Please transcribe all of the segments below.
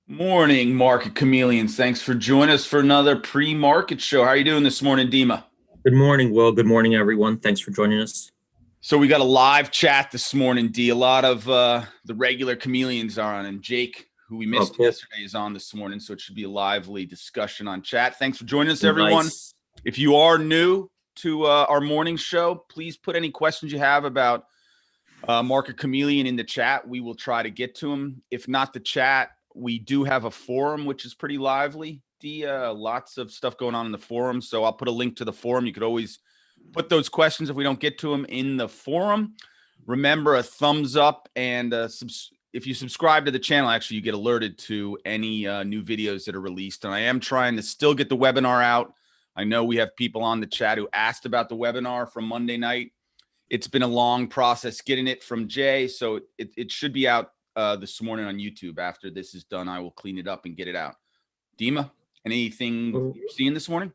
Morning, Market Chameleons. Thanks for joining us for another pre-market show. How are you doing this morning, Dima? Good morning, Will. Good morning, everyone. Thanks for joining us. So we got a live chat this morning, D. A lot of the regular chameleons are on, and Jake, who we missed yesterday, is on this morning. So it should be a lively discussion on chat. Thanks for joining us, everyone. Nice. If you are new to our morning show, please put any questions you have about Market Chameleon in the chat. We will try to get to them. If not the chat, we do have a forum, which is pretty lively. Lots of stuff going on in the forum. So I'll put a link to the forum. You could always put those questions if we don't get to them in the forum. Remember, a thumbs up, and if you subscribe to the channel, actually, you get alerted to any new videos that are released. And I am trying to still get the webinar out. I know we have people on the chat who asked about the webinar from Monday night. It's been a long process getting it from Jay, so it should be out this morning on YouTube. After this is done, I will clean it up and get it out. Dima, anything you're seeing this morning?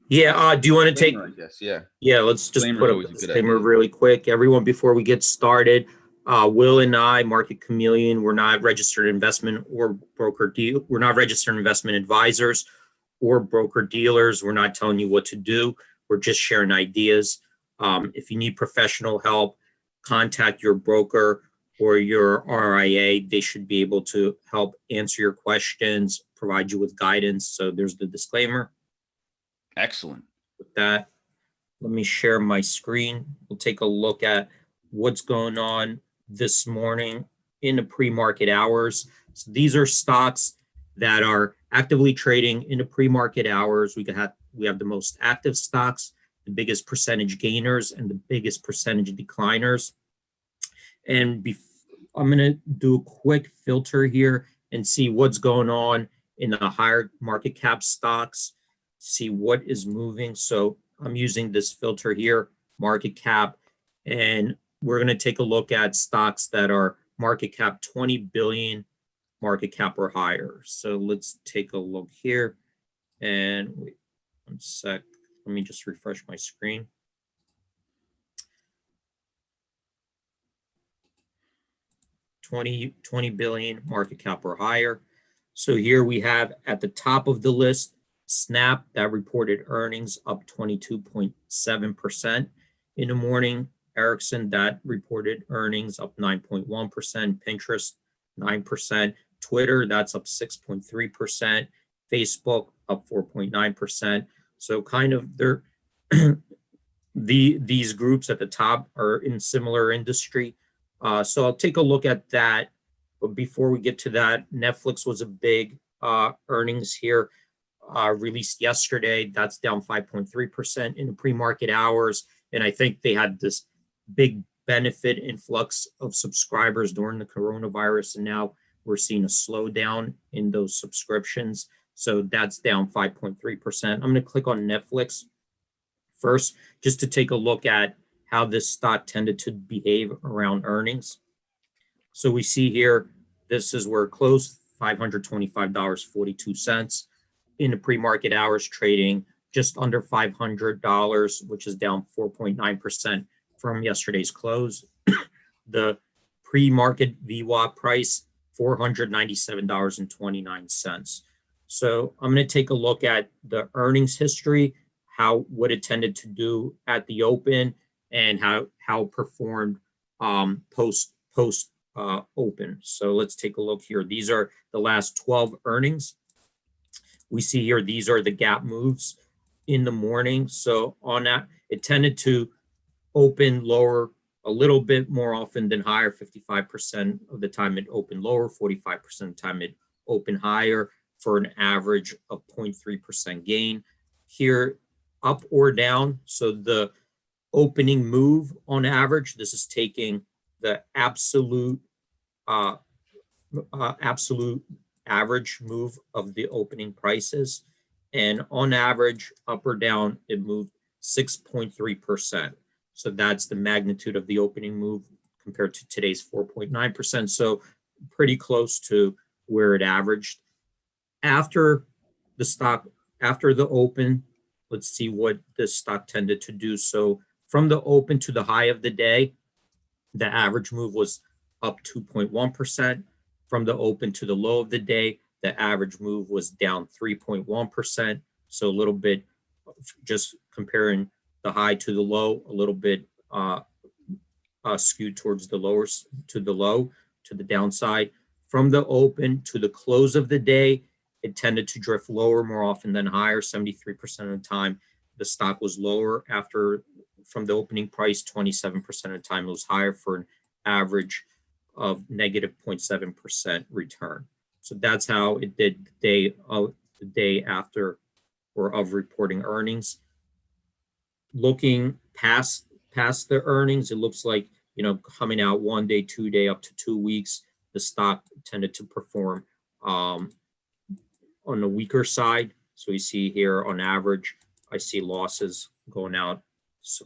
Yeah, do you want to take? I guess, yeah. Yeah, let's just put up a disclaimer really quick. Everyone, before we get started, Will and I, Market Chameleon, we're not registered investment or broker deal. We're not registered investment advisors or broker dealers. We're not telling you what to do. We're just sharing ideas. If you need professional help, contact your broker or your RIA. They should be able to help answer your questions, provide you with guidance. So there's the disclaimer. Excellent. With that, let me share my screen. We'll take a look at what's going on this morning in the pre-market hours. So these are stocks that are actively trading in the pre-market hours. We have the most active stocks, the biggest percentage gainers, and the biggest percentage decliners. And I'm going to do a quick filter here and see what's going on in the higher market cap stocks, see what is moving. So I'm using this filter here, market cap, and we're going to take a look at stocks that are market cap 20 billion market cap or higher. So let's take a look here, and wait one sec. Let me just refresh my screen. $20 billion market cap or higher. So here we have at the top of the list, Snap, that reported earnings up 22.7% in the morning. Ericsson, that reported earnings up 9.1%. Pinterest, 9%. Twitter, that's up 6.3%. Facebook, up 4.9%. So kind of they're these groups at the top are in similar industry. So I'll take a look at that. But before we get to that, Netflix was a big earnings here. Released yesterday. That's down 5.3% in the pre-market hours. And I think they had this big benefit influx of subscribers during the coronavirus. And now we're seeing a slowdown in those subscriptions. So that's down 5.3%. I'm going to click on Netflix first, just to take a look at how this stock tended to behave around earnings. So we see here, this is where it closed, $525.42. In the pre-market hours, trading just under $500, which is down 4.9% from yesterday's close. The pre-market VWAP price, $497.29. So I'm going to take a look at the earnings history, what it tended to do at the open, and how it performed post open. So let's take a look here. These are the last 12 earnings. We see here, these are the gap moves in the morning. So on that, it tended to open lower a little bit more often than higher. 55% of the time it opened lower, 45% of the time it opened higher, for an average of 0.3% gain. Here, up or down. So the opening move on average, this is taking the absolute average move of the opening prices, and on average, up or down, it moved 6.3%. So that's the magnitude of the opening move compared to today's 4.9%. So pretty close to where it averaged. After the open, let's see what this stock tended to do. So from the open to the high of the day, the average move was up 2.1%. From the open to the low of the day, the average move was down 3.1%. So a little bit, just comparing the high to the low, a little bit skewed towards the low, to the downside. From the open to the close of the day, it tended to drift lower more often than higher. 73% of the time, the stock was lower from the opening price. 27% of the time, it was higher, for an average of negative 0.7% return. So that's how it did the day after or of reporting earnings. Looking past the earnings, it looks like, coming out 1 day, 2 day, up to 2 weeks, the stock tended to perform on the weaker side. So you see here, on average, I see losses going out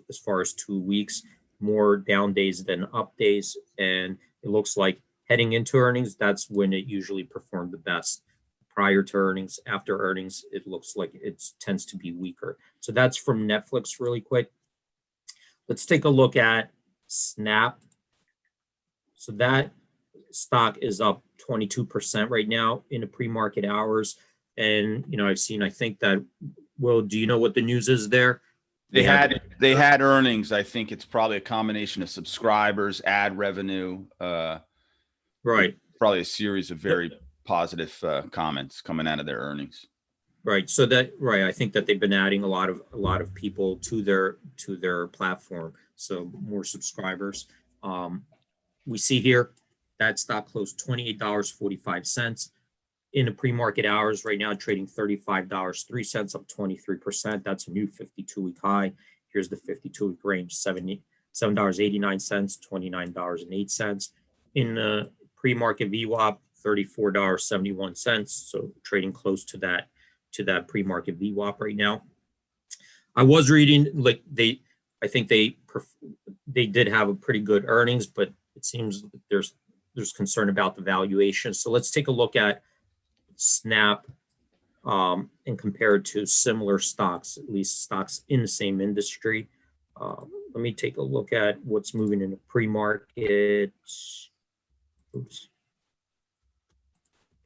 as far as 2 weeks, more down days than up days. And it looks like heading into earnings, that's when it usually performed the best. Prior to earnings, after earnings, it looks like it tends to be weaker. So that's from Netflix really quick. Let's take a look at Snap. So that stock is up 22% right now in the pre-market hours. And, I think that, Will, do you know what the news is there? They had earnings. I think it's probably a combination of subscribers, ad revenue. Right. Probably a series of very positive comments coming out of their earnings. Right. So I think that they've been adding a lot of people to their platform. So more subscribers. We see here that stock closed $28.45 in the pre-market hours. Right now, trading $35.03, up 23%. That's a new 52-week high. Here's the 52-week range: $7.89, $29.08. In the pre-market VWAP, $34.71. So trading close to that pre-market VWAP right now. I was reading, I think they did have a pretty good earnings, but it seems there's concern about the valuation. So let's take a look at Snap and compare it to similar stocks, at least stocks in the same industry. Let me take a look at what's moving in the pre-market.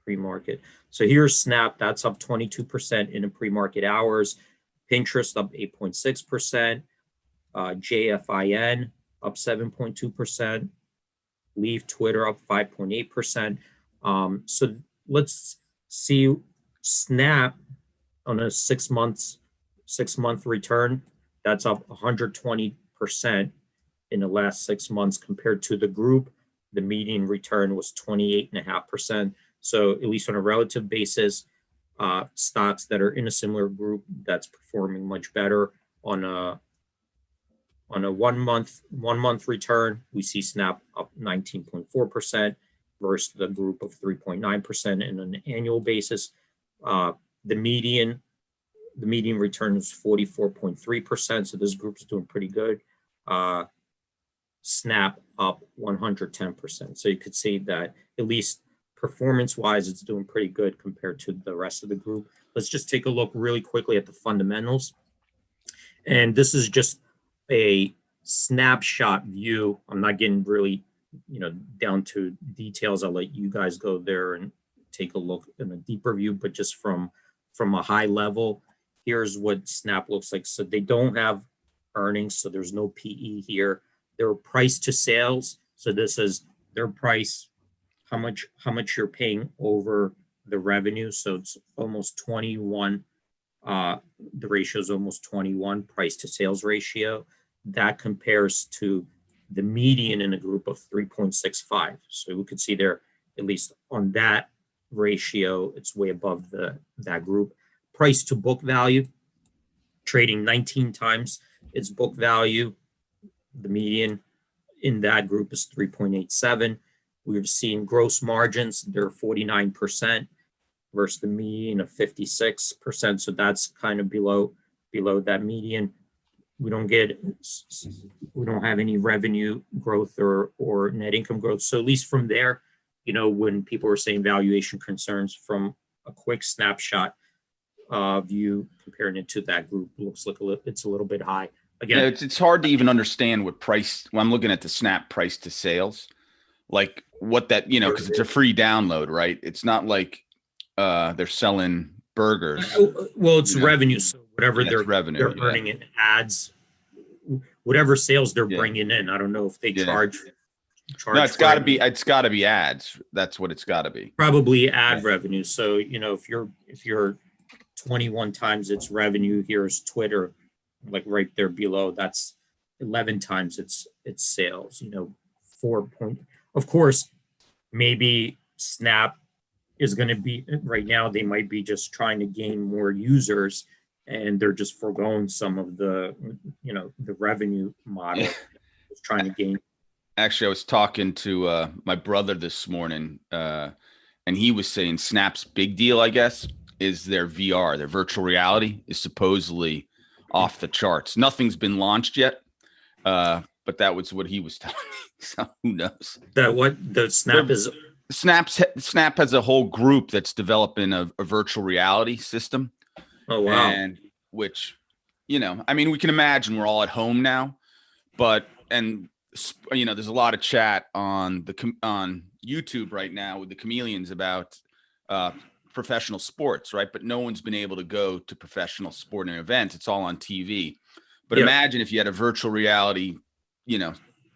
Pre-market. So here's Snap. That's up 22% in the pre-market hours. Pinterest up 8.6%. JFIN up 7.2%. Leave Twitter up 5.8%. So let's see Snap on a 6 month return. That's up 120% in the last 6 months compared to the group. The median return was 28.5%. So at least on a relative basis, stocks that are in a similar group, that's performing much better. On a 1 month return, we see Snap up 19.4% versus the group of 3.9%. And on an annual basis, the median return is 44.3%. So this group is doing pretty good. Snap up 110%. So you could see that at least performance-wise, it's doing pretty good compared to the rest of the group. Let's just take a look really quickly at the fundamentals. And this is just a snapshot view. I'm not getting really, down to details. I'll let you guys go there and take a look in a deeper view, but just from a high level, here's what Snap looks like. So they don't have earnings, so there's no PE here. Their price to sales. So this is their price, how much you're paying over the revenue. So it's almost 21. The ratio is almost 21 price to sales ratio. That compares to the median in a group of 3.65. So we could see there, at least on that ratio, it's way above that group. Price to book value, trading 19 times its book value. The median in that group is 3.87. We're seeing gross margins, they're 49% versus the median of 56%. So that's kind of below that median. We don't have any revenue growth or net income growth. So at least from there, when people are saying valuation concerns, from a quick snapshot view, comparing it to that group, looks like it's a little bit high. Again, it's hard to even understand what price, when I'm looking at the Snap price to sales, like what that, because it's a free download, right? It's not like they're selling burgers. Well, it's You know? revenue. So whatever Yeah, it's revenue, they're earning in ads, whatever sales they're bringing in. I don't know if they charge No, it's got to for be. It's got to be ads. That's what it's got to be. probably ad revenue. So if you're 21 times its revenue, here's Twitter, like right there below. That's 11 times its sales. 4 point. Of course, maybe Snap is going to be right now. They might be just trying to gain more users, and they're just foregoing some of the the revenue model, just trying to gain. Actually, I was talking to my brother this morning, and he was saying Snap's big deal, I guess, is their VR, their virtual reality is supposedly off the charts. Nothing's been launched yet, but that was what he was telling me. So who knows? That what the Snap is? Snap has a whole group that's developing a virtual reality system. Oh wow! And which, I mean, we can imagine we're all at home now, there's a lot of chat on YouTube right now with the chameleons about professional sports, right? But no one's been able to go to professional sporting events. It's all on TV. But imagine if you had a virtual reality,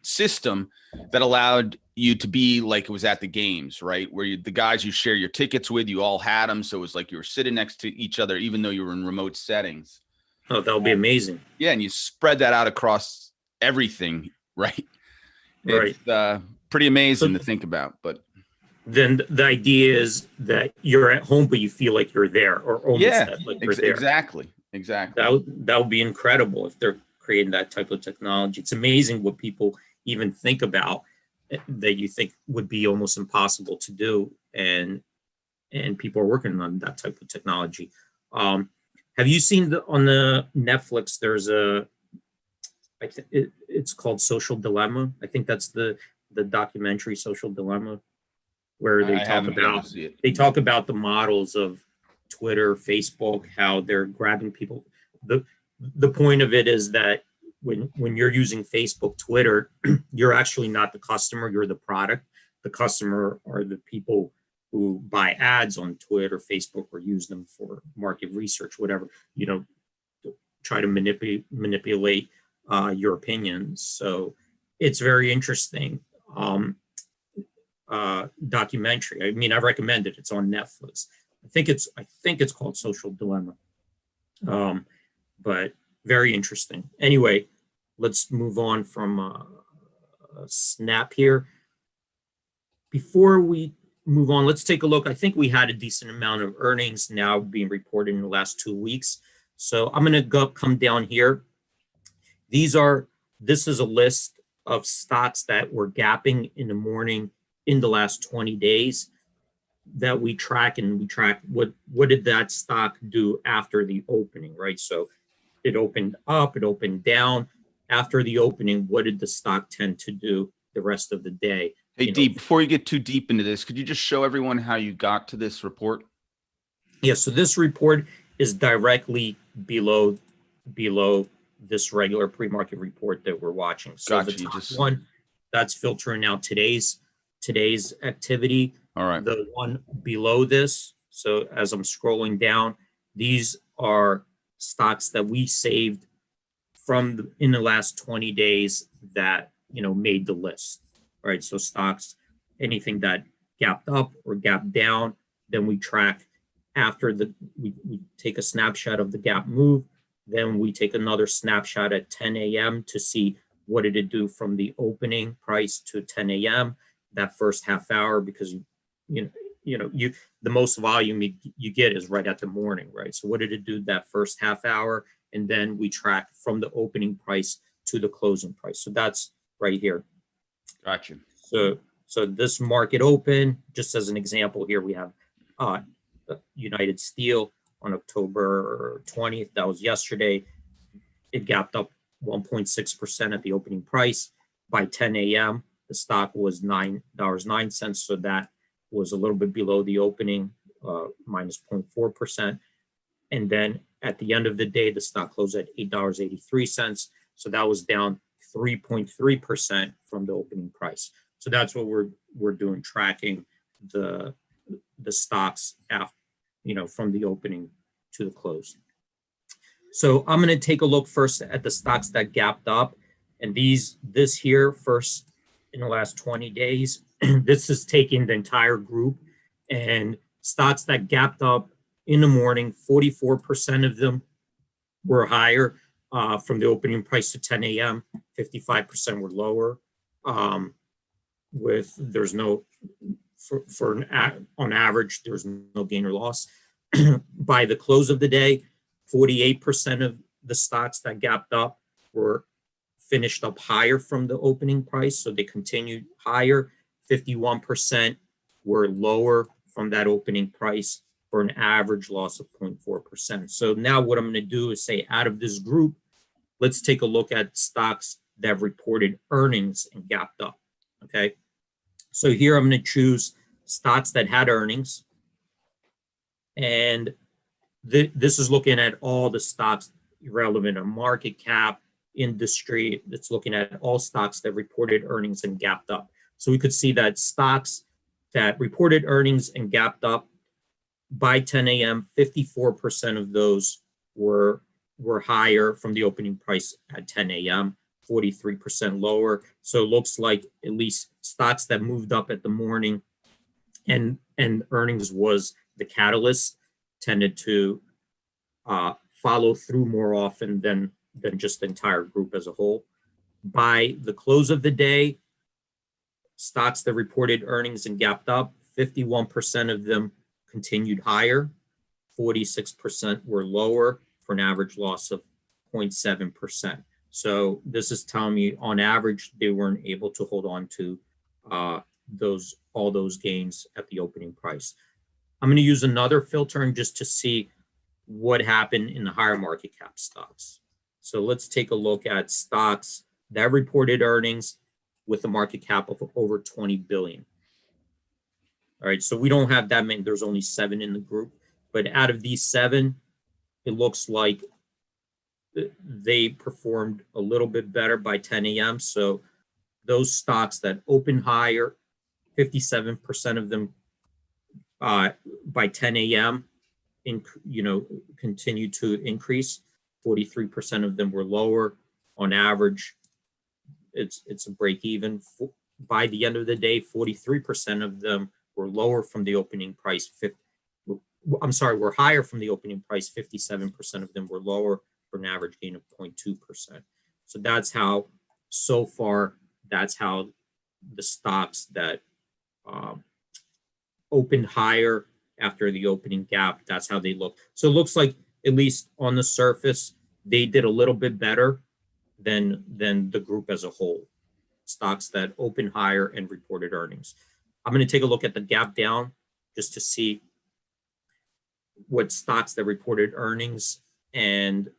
system that allowed you to be like it was at the games, right? Where the guys you share your tickets with, you all had them. So it was like you were sitting next to each other, even though you were in remote settings. Oh, that would be amazing. Yeah. And you spread that out across everything, right? Right. It's pretty amazing to think about, but then the idea is that you're at home, but you feel like you're there, or almost like you're there. Exactly. That would be incredible if they're creating that type of technology. It's amazing what people even think about that you think would be almost impossible to do, and people are working on that type of technology. Have you seen on the Netflix? There's it's called Social Dilemma. I think that's the documentary Social Dilemma, where they talk about the models of Twitter, Facebook, how they're grabbing people. The point of it is that when you're using Facebook, Twitter, you're actually not the customer, you're the product. The customer are the people who buy ads on Twitter, Facebook, or use them for market research, whatever, try to manipulate your opinions. So it's very interesting. Documentary. I mean, I recommend it. It's on Netflix. I think it's called Social Dilemma. But very interesting. Anyway, let's move on from Snap here. Before we move on, let's take a look. I think we had a decent amount of earnings now being reported in the last 2 weeks. So I'm going to come down here. This is a list of stocks that were gapping in the morning in the last 20 days that we track, and we track what did that stock do after the opening, right? So it opened up, it opened down. After the opening, what did the stock tend to do the rest of the day? Hey, Deep, before you get too deep into this, could you just show everyone how you got to this report? Yeah, so this report is directly below this regular pre-market report that we're watching. So the top one, that's filtering out today's activity. All right. The one below this, so as I'm scrolling down, these are stocks that we saved in the last 20 days that made the list. Right, so stocks, anything that gapped up or gapped down, then we track after we take a snapshot of the gap move, then we take another snapshot at 10 a.m. to see what did it do from the opening price to 10 a.m. that first half hour, because the most volume you get is right at the morning, right? So what did it do that first half hour, and then we track from the opening price to the closing price. So that's right here. Gotcha. So this market open, just as an example here, we have United Steel on October 20th. That was yesterday. It gapped up 1.6% at the opening price. By 10 a.m., the stock was $9.09. So that was a little bit below the opening, minus 0.4%. And then at the end of the day, the stock closed at $8.83. So that was down 3.3% from the opening price. So that's what we're doing, tracking the stocks from the opening to the close. So I'm going to take a look first at the stocks that gapped up, and this here first in the last 20 days. This is taking the entire group, and stocks that gapped up in the morning, 44% of them were higher from the opening price to 10 a.m. 55% were lower. There's no on average, there's no gain or loss. By the close of the day, 48% of the stocks that gapped up were finished up higher from the opening price, so they continued higher. 51% were lower from that opening price for an average loss of 0.4%. So now what I'm going to do is say, out of this group, let's take a look at stocks that have reported earnings and gapped up. Okay, so here I'm going to choose stocks that had earnings, and this is looking at all the stocks relevant to market cap, industry. It's looking at all stocks that reported earnings and gapped up. So we could see that stocks that reported earnings and gapped up by 10 a.m., 54% of those were higher from the opening price at 10 a.m., 43% lower. So it looks like at least stocks that moved up at the morning and earnings was the catalyst tended to follow through more often than just the entire group as a whole. By the close of the day, stocks that reported earnings and gapped up, 51% of them continued higher, 46% were lower for an average loss of 0.7%. So this is telling me on average, they weren't able to hold on to all those gains at the opening price. I'm going to use another filter just to see what happened in the higher market cap stocks. So let's take a look at stocks that reported earnings with a market cap of over 20 billion. All right, so we don't have that many. There's only 7 in the group, but out of these 7, it looks like they performed a little bit better by 10 a.m. So those stocks that opened higher, 57% of them by 10 a.m. Continue to increase. 43% of them were lower. On average, it's a break even. By the end of the day, 43% of them were lower from the opening price. Were higher from the opening price. 57% of them were lower for an average gain of 0.2%. So that's how the stocks that opened higher after the opening gap, that's how they look. So it looks like, at least on the surface, they did a little bit better than the group as a whole. Stocks that opened higher and reported earnings. I'm going to take a look at the gap down just to see what stocks that reported earnings and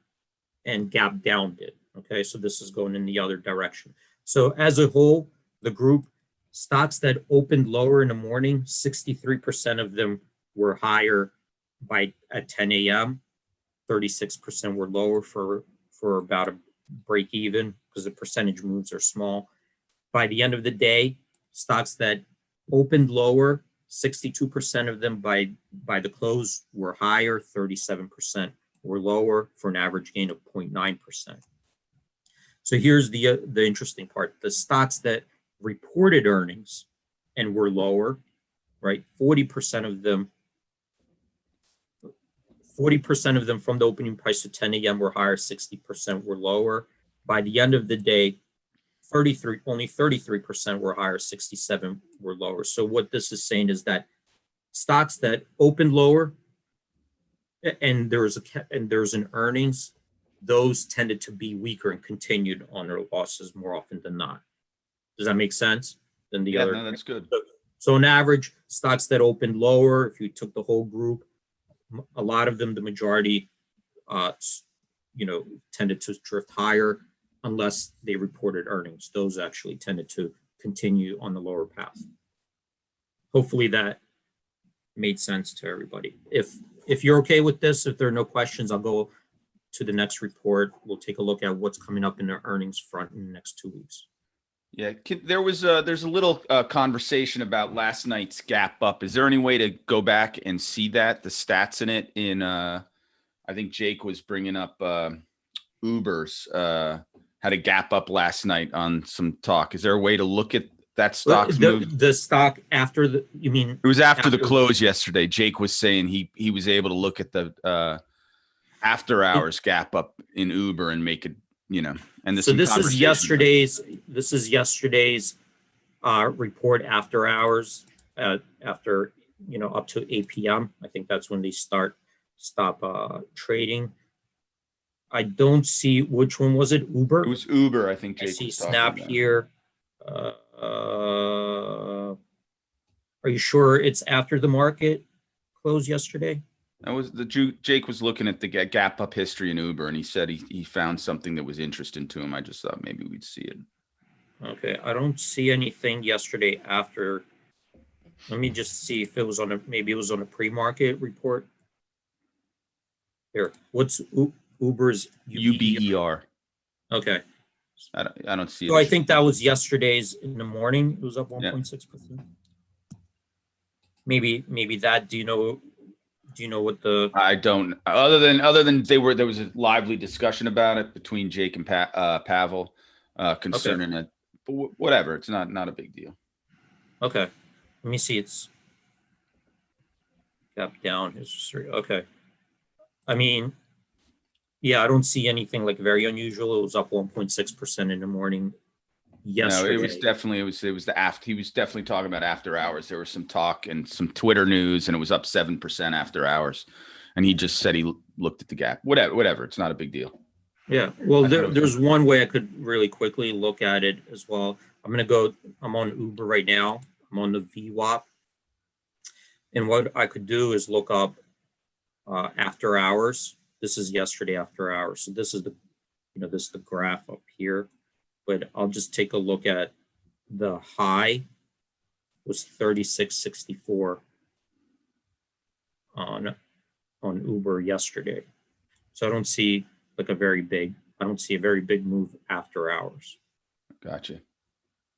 gap down did. Okay, so this is going in the other direction. So as a whole, the group, stocks that opened lower in the morning, 63% of them were higher at 10 a.m. 36% were lower for about a break even because the percentage moves are small. By the end of the day, stocks that opened lower, 62% of them by the close were higher, 37% were lower for an average gain of 0.9%. So here's the interesting part. The stocks that reported earnings and were lower, right? 40% of them from the opening price to 10 a.m. were higher, 60% were lower. By the end of the day, only 33% were higher, 67% were lower. So what this is saying is that stocks that opened lower and there's an earnings, those tended to be weaker and continued on their losses more often than not. Does that make sense? Than the other? No, that's good. So on average, stocks that opened lower, if you took the whole group, a lot of them, the majority, tended to drift higher unless they reported earnings. Those actually tended to continue on the lower path. Hopefully that made sense to everybody. If you're okay with this, if there are no questions, I'll go to the next report. We'll take a look at what's coming up in the earnings front in the next 2 weeks. Yeah, there's a little conversation about last night's gap up. Is there any way to go back and see the stats in it? I think Jake was bringing up Uber's had a gap up last night on some talk. Is there a way to look at that stock's move? The stock after you mean? It was after the close yesterday. Jake was saying he was able to look at the after hours gap up in Uber and make it, and so this is yesterday's report after hours, after up to 8 p.m. I think that's when they stop trading. I don't see, which one was it? Uber? It was Uber, I think. Jake I see was Snap about. here. Are you sure it's after the market closed yesterday? That was Jake was looking at the gap up history in Uber, and he said he found something that was interesting to him. I just thought maybe we'd see it. Okay, I don't see anything yesterday after. Let me just see if it was maybe it was on a pre-market report. Here, what's Uber's UBER? Okay. I don't see it. So I think that was yesterday's in the morning. It was up 1.6%. Maybe that. Do you know what the? I don't. Other than there was a lively discussion about it between Jake and Pavel concerning it. But whatever, it's not a big deal. Okay, let me see. It's gap down. Okay. I mean, yeah, I don't see anything like very unusual. It was up 1.6% in the morning yesterday. No, it was definitely the after. He was definitely talking about after hours. There was some talk and some Twitter news, and it was up 7% after hours. And he just said he looked at the gap. Whatever. It's not a big deal. Yeah. Well, there's one way I could really quickly look at it as well. I'm on Uber right now. I'm on the VWAP. And what I could do is look up after hours. This is yesterday after hours. So this is the graph up here. But I'll just take a look at the high was 36.64 on Uber yesterday. So I don't see a very big move after hours. Gotcha.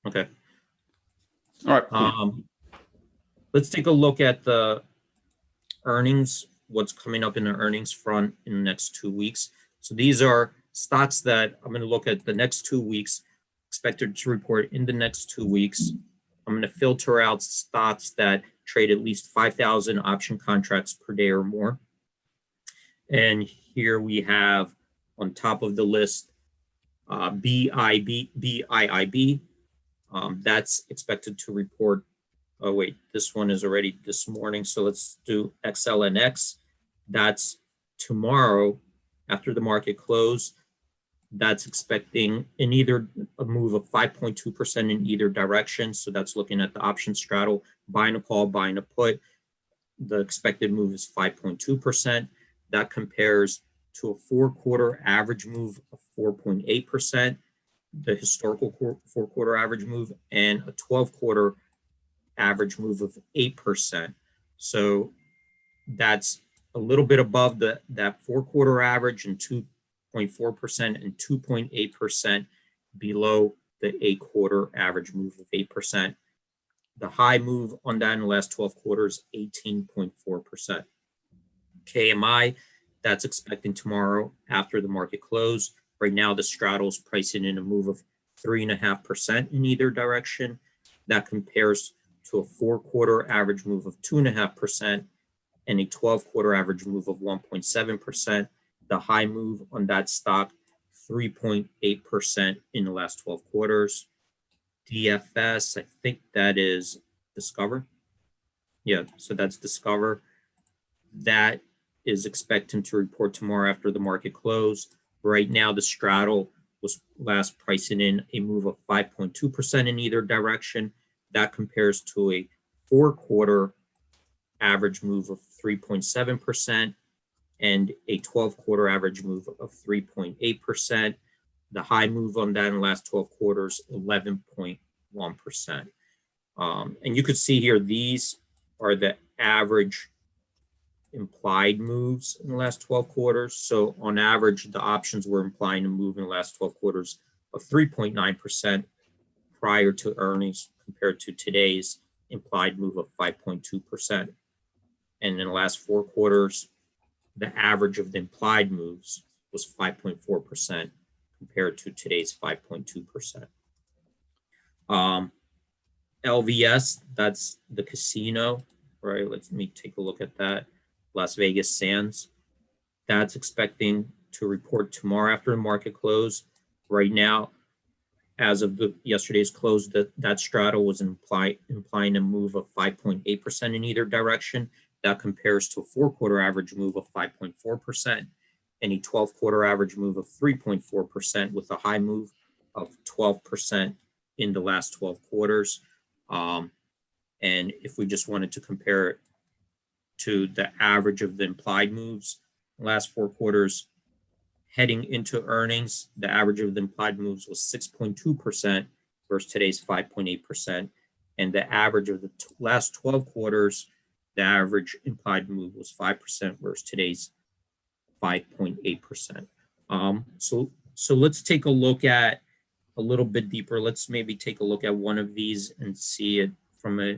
Okay. All right. Cool. Let's take a look at the earnings, what's coming up in the earnings front in the next 2 weeks. So these are stocks that I'm going to look at the next 2 weeks, expected to report in the next 2 weeks. I'm going to filter out stocks that trade at least 5,000 option contracts per day or more. And here we have on top of the list BIIB. That's expected to report. Oh, wait, this one is already this morning. So let's do XLNX. That's tomorrow after the market close. That's expecting either a move of 5.2% in either direction. So that's looking at the option straddle, buying a call, buying a put. The expected move is 5.2%. That compares to a 4-quarter average move of 4.8%, the historical 4-quarter average move, and a 12-quarter average move of 8%. So that's a little bit above that 4-quarter average and 2.4% and 2.8% below the 8-quarter average move of 8%. The high move on that in the last 12 quarters, 18.4%. KMI, that's expecting tomorrow after the market close. Right now, the straddle is pricing in a move of 3.5% in either direction. That compares to a 4-quarter average move of 2.5% and a 12-quarter average move of 1.7%. The high move on that stock, 3.8% in the last 12 quarters. DFS, I think that is Discover. Yeah, so that's Discover. That is expecting to report tomorrow after the market close. Right now, the straddle was last pricing in a move of 5.2% in either direction. That compares to a 4-quarter average move of 3.7% and a 12-quarter average move of 3.8%. The high move on that in the last 12 quarters, 11.1%. And you could see here, these are the average implied moves in the last 12 quarters. So on average, the options were implying a move in the last 12 quarters of 3.9%. prior to earnings compared to today's implied move of 5.2%. And in the last 4 quarters, the average of the implied moves was 5.4% compared to today's 5.2%. LVS, that's the casino, right? Let me take a look at that. Las Vegas Sands. That's expecting to report tomorrow after the market close. Right now, as of yesterday's close, that straddle was implying a move of 5.8% in either direction. That compares to a 4-quarter average move of 5.4% and a 12-quarter average move of 3.4% with a high move of 12% in the last 12 quarters. And if we just wanted to compare it to the average of the implied moves, last 4 quarters, heading into earnings, the average of the implied moves was 6.2% versus today's 5.8%. And the average of the last 12 quarters, the average implied move was 5% versus today's 5.8%. So let's take a look at a little bit deeper. Let's maybe take a look at one of these and see it from a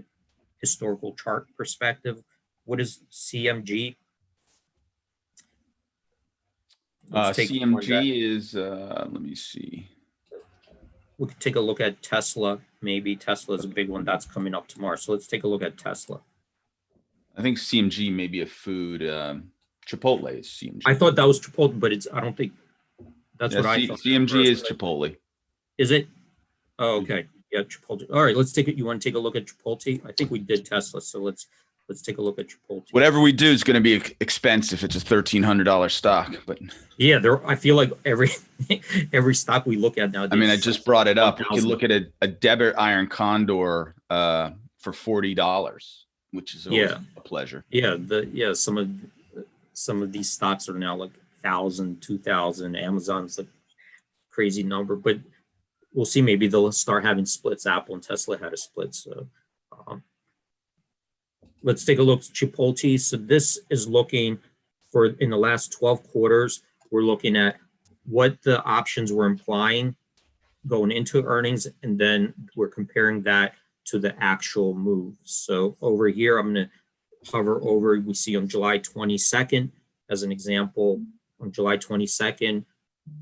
historical chart perspective. What is CMG? CMG is, let me see. We could take a look at Tesla. Maybe Tesla is a big one that's coming up tomorrow. So let's take a look at Tesla. I think CMG may be a food. Chipotle is CMG. I thought that was Chipotle, but I don't think that's what I thought. CMG is Chipotle. Is it? Oh, okay. Yeah, Chipotle. All right, let's take it. You want to take a look at Chipotle? I think we did Tesla, so let's take a look at Chipotle. Whatever we do is going to be expensive. It's a $1,300 stock, but yeah, I feel like every stock we look at now. I mean, I just brought it up. 1, we could look at a debit iron condor for $40, which is always a pleasure. Yeah, some of these stocks are now like 1,000, 2,000. Amazon's like crazy number, but we'll see. Maybe they'll start having splits. Apple and Tesla had a split. So let's take a look at Chipotle. So this is looking for in the last 12 quarters. We're looking at what the options were implying going into earnings, and then we're comparing that to the actual move. So over here, I'm going to hover over. We see on July 22nd, as an example, on July 22nd,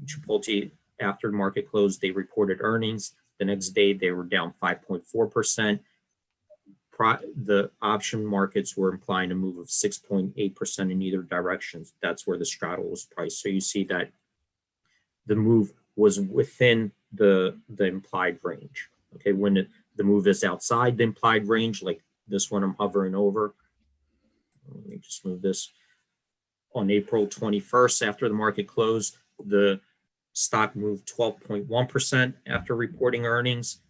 Chipotle, after the market closed, they reported earnings. The next day, they were down 5.4%. The option markets were implying a move of 6.8% in either direction. That's where the straddle was priced. So you see that the move was within the implied range. Okay, when the move is outside the implied range, like this one I'm hovering over. Let me just move this. On April 21st, after the market closed, the stock moved 12.1% after reporting earnings.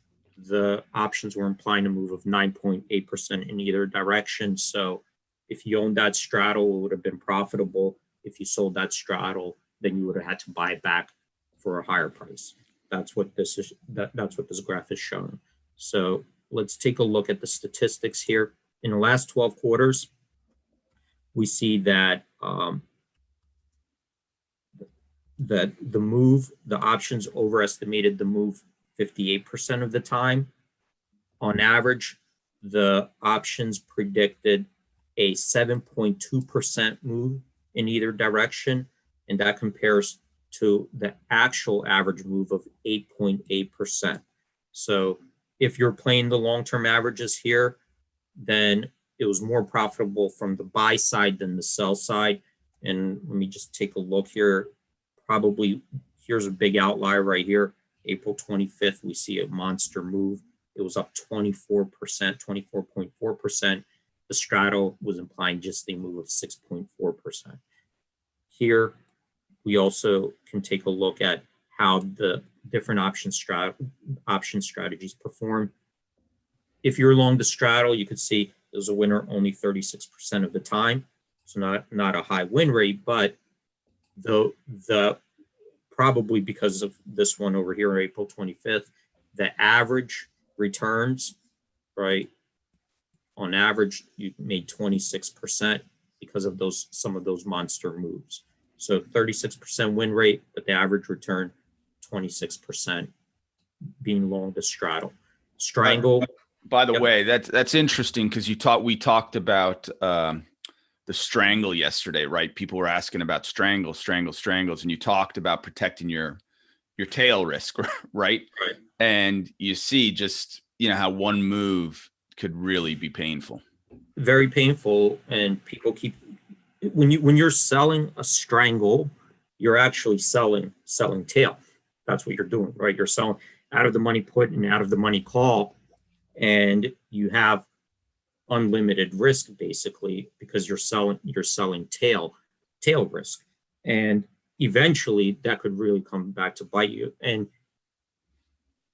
The options were implying a move of 9.8% in either direction. So if you owned that straddle, it would have been profitable. If you sold that straddle, then you would have had to buy it back for a higher price. That's what this is. That's what this graph is showing. So let's take a look at the statistics here. In the last 12 quarters, we see that that the options overestimated the move 58% of the time. On average, the options predicted a 7.2% move in either direction, and that compares to the actual average move of 8.8%. So if you're playing the long-term averages here, then it was more profitable from the buy side than the sell side. And let me just take a look here. Probably here's a big outlier right here. April 25th, we see a monster move. It was up 24%, 24.4%. The straddle was implying just a move of 6.4%. Here, we also can take a look at how the different option strategies perform. If you're along the straddle, you could see there's a winner only 36% of the time. So not a high win rate, but the probably because of this one over here, April 25th, the average returns, right? On average, you made 26% because of some of those monster moves. So 36% win rate, but the average return, 26%. being long the straddle. Strangle. By the Yep. way, that's interesting because we talked about the strangle yesterday, right? People were asking about strangles, and you talked about protecting your tail risk, right? Right. And you see just, how one move could really be painful. Very painful. And people when you're selling a strangle, you're actually selling tail. That's what you're doing, right? You're selling out of the money put and out of the money call, and you have unlimited risk basically because you're selling tail risk, and eventually that could really come back to bite you. And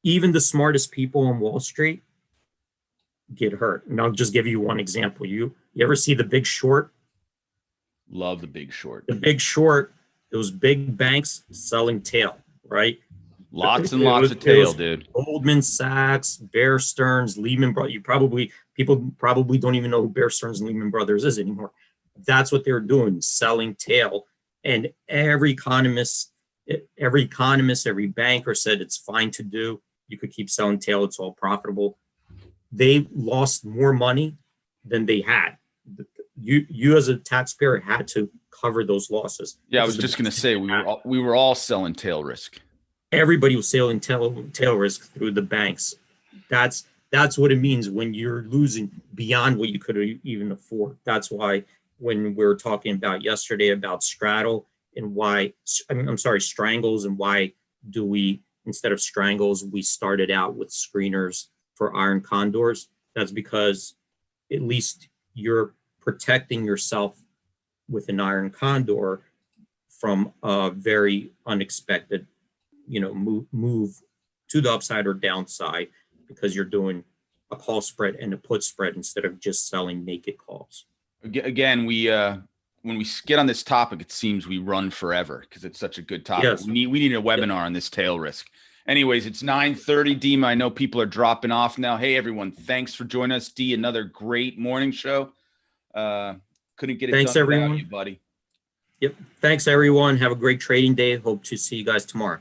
even the smartest people on Wall Street get hurt. And I'll just give you one example. You ever see The Big Short? Love The Big Short. The Big Short, those big banks selling tail, right? Lots and lots of tail, dude. Goldman Sachs, Bear Stearns, Lehman Brothers. People probably don't even know who Bear Stearns and Lehman Brothers is anymore. That's what they were doing, selling tail. And every economist, every banker said it's fine to do. You could keep selling tail. It's all profitable. They lost more money than they had. You as a taxpayer had to cover those losses. Yeah, I was just going to say we were all selling tail risk. Everybody was selling tail risk through the banks. That's what it means when you're losing beyond what you could even afford. That's why when we were talking about yesterday about strangles, and why do we, instead of strangles, we started out with screeners for iron condors. That's because at least you're protecting yourself with an iron condor from a very unexpected, move to the upside or downside, because you're doing a call spread and a put spread instead of just selling naked calls. Again, when we get on this topic, it seems we run forever because it's such a good topic. Yes. We need a webinar on this tail risk. Anyways, it's 9:30. Dima, I know people are dropping off now. Hey, everyone, thanks for joining us. D, another great morning show. Couldn't get it Thanks, done everyone. without you, buddy. Yep. Thanks, everyone. Have a great trading day. Hope to see you guys tomorrow.